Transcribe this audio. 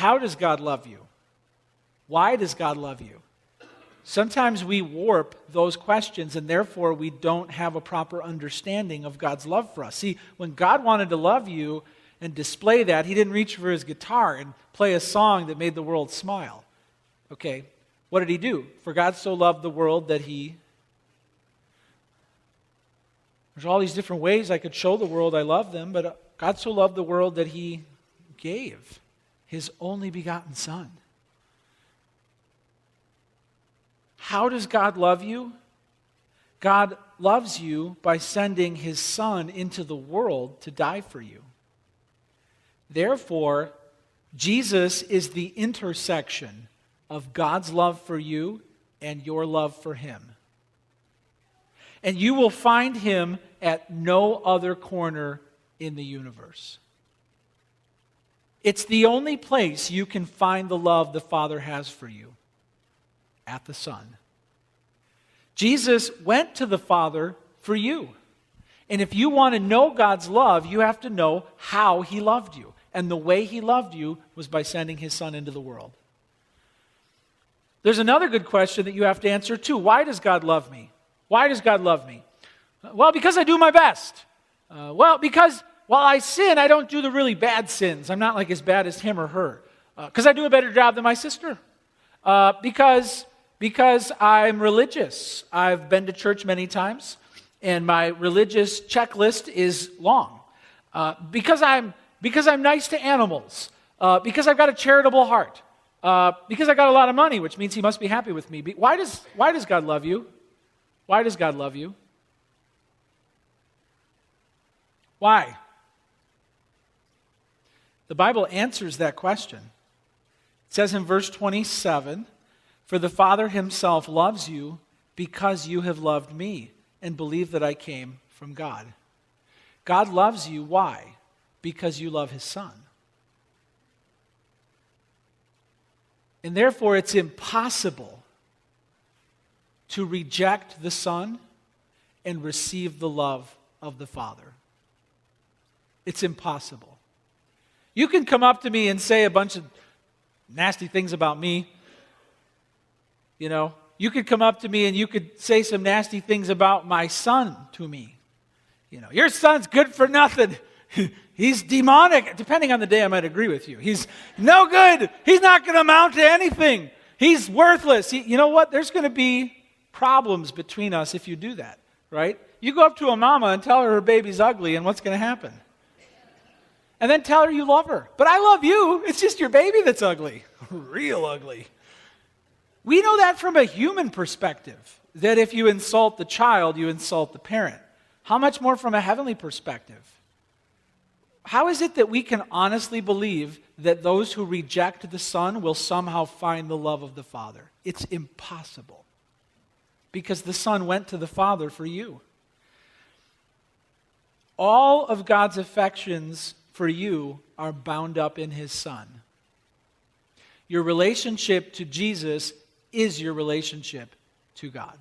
how does God love you? Why does God love you? Sometimes we warp those questions, and therefore we don't have a proper understanding of God's love for us. See, when God wanted to love you and display that, he didn't reach for his guitar and play a song that made the world smile. Okay, what did he do? For God so loved the world that he... There's all these different ways I could show the world I love them, but God so loved the world that he gave his only begotten Son. How does God love you? God loves you by sending his Son into the world to die for you. Therefore, Jesus is the intersection of God's love for you and your love for him. And you will find him at no other corner in the universe. It's the only place you can find the love the Father has for you. At the Son. Jesus went to the Father for you. And if you want to know God's love, you have to know how he loved you. And the way he loved you was by sending his Son into the world. There's another good question that you have to answer too. Why does God love me? Why does God love me? Well, because I do my best. Because while I sin, I don't do the really bad sins. I'm not like as bad as him or her. Because I do a better job than my sister. Because I'm religious. I've been to church many times, and my religious checklist is long. Because I'm nice to animals. Because I've got a charitable heart. Because I got a lot of money, which means he must be happy with me. Why does God love you? Why does God love you? Why? The Bible answers that question. It says in verse 27, "For the Father himself loves you because you have loved me and believe that I came from God." God loves you. Why? Because you love his Son. And therefore it's impossible to reject the Son and receive the love of the Father. It's impossible. You can come up to me and say a bunch of nasty things about me. You know, you could come up to me and you could say some nasty things about my son to me. You know, your son's good for nothing. He's demonic. Depending on the day, I might agree with you. He's no good. He's not going to amount to anything. He's worthless. You know what? There's going to be problems between us if you do that, right? You go up to a mama and tell her baby's ugly, and what's going to happen? And then tell her you love her. But I love you. It's just your baby that's ugly. Real ugly. We know that from a human perspective, that if you insult the child, you insult the parent. How much more from a heavenly perspective? How is it that we can honestly believe that those who reject the Son will somehow find the love of the Father? It's impossible. Because the Son went to the Father for you. All of God's affections for you are bound up in his Son. Your relationship to Jesus is your relationship to God.